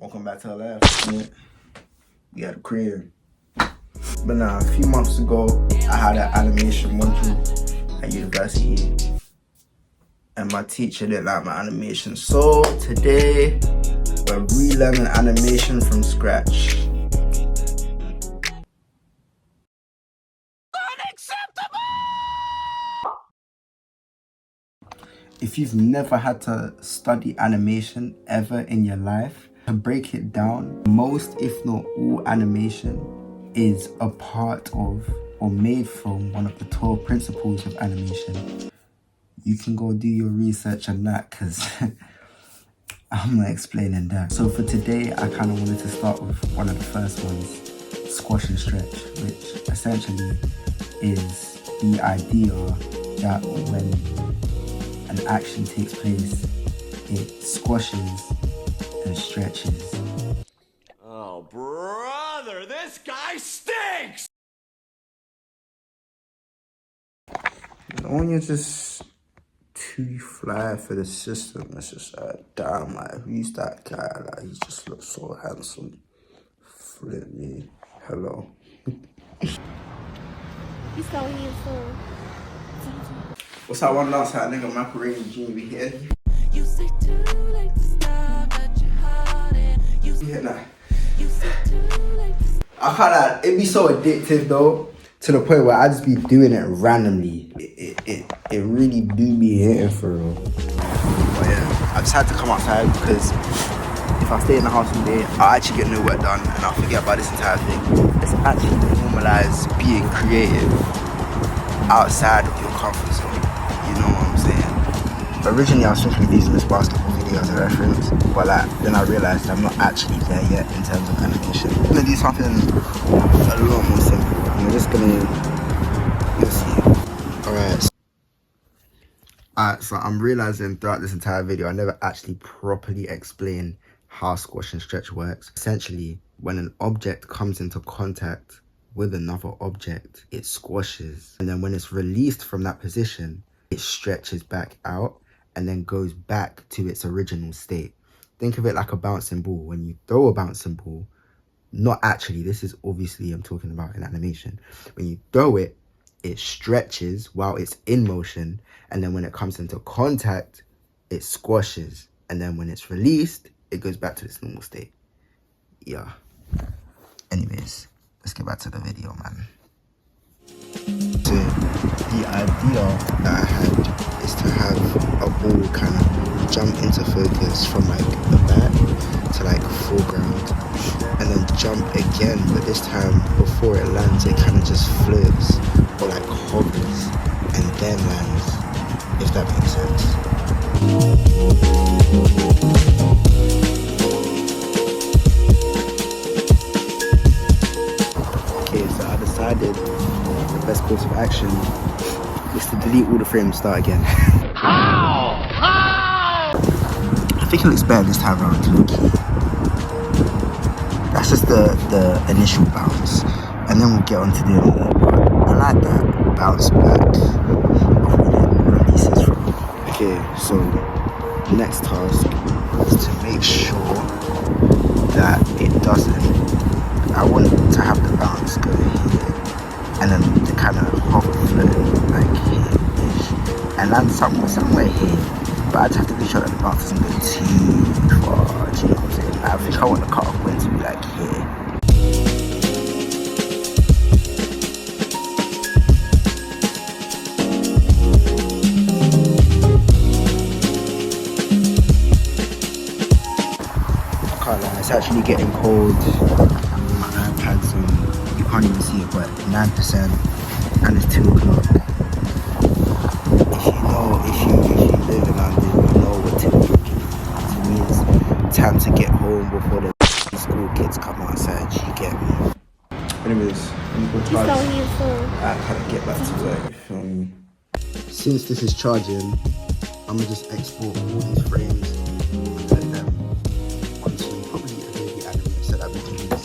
Welcome back to life. Yeah. We had a crib. But now, a few months ago, I had an animation module at university. And my teacher didn't like my animation. So today, we're relearning animation from scratch. If you've never had to study animation ever in your life, to break it down, most if not all animation is a part of or made from one of the 12 principles of animation. You can go do your research on that because I'm not explaining that. So for today, I kind of wanted to start with one of the first ones, squash and stretch, which essentially is the idea that when an action takes place, it squashes and stretches. Oh, brother, this guy stinks! When you're just too fly for the system, it's just like, damn, like, who's that guy? Like, he just looks so handsome. Flip me. Hello. You saw him soon. What's that one dance that nigga Macaroni June be here? You say too late to stop, but you're hiding. You Yeah, nah. say too late to stop. I can't lie, it be so addictive though, to the point where I just be doing it randomly. It really do be hitting for real. But yeah, I just had to come outside because if I stay in the house all day, I'll actually get no work done and I'll forget about this entire thing. It's actually normalize being creative outside of your comfort zone. You know what I'm saying? Originally, I was thinking of using this basketball video as a reference, but then I realized I'm not actually there yet in terms of animation. I'm gonna do something a lot more simple. I'm just gonna, you'll see. Alright, so I'm realizing throughout this entire video, I never actually properly explained how squash and stretch works. Essentially, when an object comes into contact with another object, it squashes. And then when it's released from that position, it stretches back out and then goes back to its original state. Think of it like a bouncing ball. When you throw a bouncing ball, not actually, this is obviously I'm talking about in animation. When you throw it, it stretches while it's in motion, and then when it comes into contact, it squashes, and then when it's released, it goes back to its normal state. Yeah. Anyways, let's get back to the video, man. So the idea that I had is to have a ball kind of jump into focus from like the back to like foreground, and then jump again, but this time before it lands, it kind of just floats or like hovers and then lands, if that makes sense. Okay, so I decided the best course of action is to delete all the frames, start again. How? I think it looks better this time around, low-key. That's just the initial bounce, and then we'll get on to doing it. I like that bounce back of when it releases from. Okay, so the next task is to make sure that it doesn't. I want to have the bounce go here, and then to kind of hover float like here-ish, and land somewhere here. But I just have to be sure that the bounce doesn't go too far. Do you know what I'm saying? I think I want the cutoff point to be like here. I can't lie, it's actually getting cold. My iPad's on, you can't even see it, but 9%, and it's 2 o'clock. If you live in London, you know what 2 o'clock is. It means time to get home before the school kids come outside, you get me? Anyways, I'm gonna You saw him soon. I kind of get back to work, you feel me? Since this is charging, I'm gonna just export all these frames and put them onto probably a baby anime so that we can use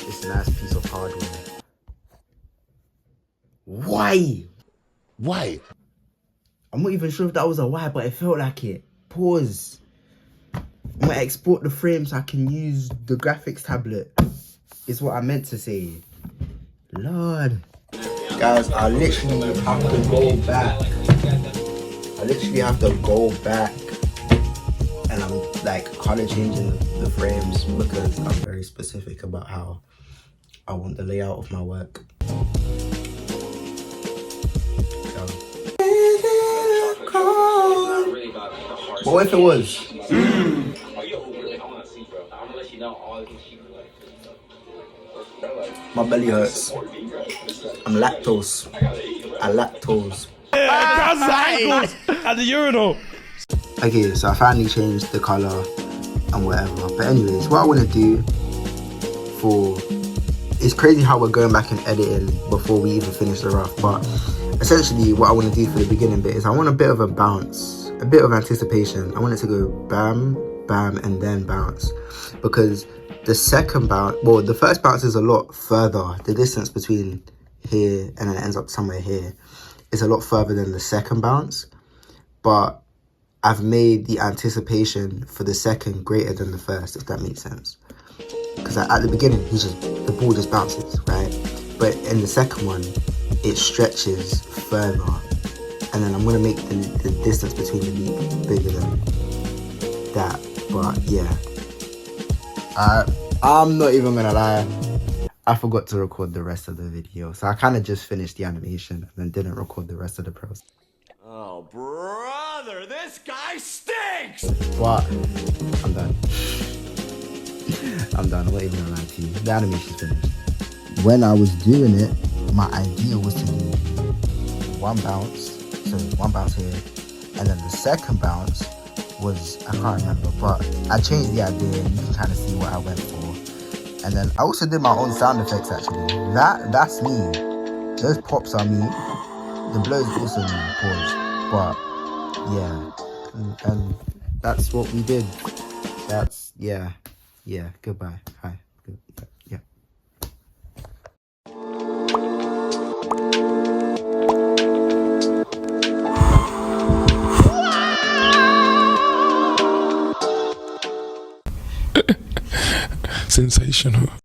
this nice piece of hardware. Why? Why? I'm not even sure if that was a why, but it felt like it. Pause. I'm gonna export the frame so I can use the graphics tablet. Is what I meant to say. Lord. Guys, I literally have to go back. I literally have to go back. And I'm like color changing the frames because I'm very specific about how I want the layout of my work. But what if it was? My belly hurts. I'm lactose. I lactose. At the urinal. Okay, so I finally changed the color and whatever. But anyways, what I want to do for... It's crazy how we're going back and editing before we even finish the rough. But essentially what I want to do for the beginning bit is I want a bit of a bounce. A bit of anticipation. I want it to go bam, bam, and then bounce. Because the second bounce... Well, the first bounce is a lot further. The distance between here and then it ends up somewhere here is a lot further than the second bounce. But I've made the anticipation for the second greater than the first, if that makes sense. Because at the beginning, the ball just bounces, right? But in the second one, it stretches further. And then I'm going to make the distance between the leap bigger than that. But yeah. I'm not even going to lie. I forgot to record the rest of the video. So I kind of just finished the animation and then didn't record the rest of the process. Oh, brother, this guy stinks! But I'm done. I'm done. I'm not even gonna lie to you. The animation's finished. When I was doing it, my idea was to do one bounce. So one bounce here. And then the second bounce was, I can't remember, but I changed the idea and you can kind of see what I went for. And then I also did my own sound effects actually. That's me. Those pops are me. The blows also me, pause. But yeah, and that's what we did. That's yeah. Goodbye. Hi. Good. Yeah. Sensational.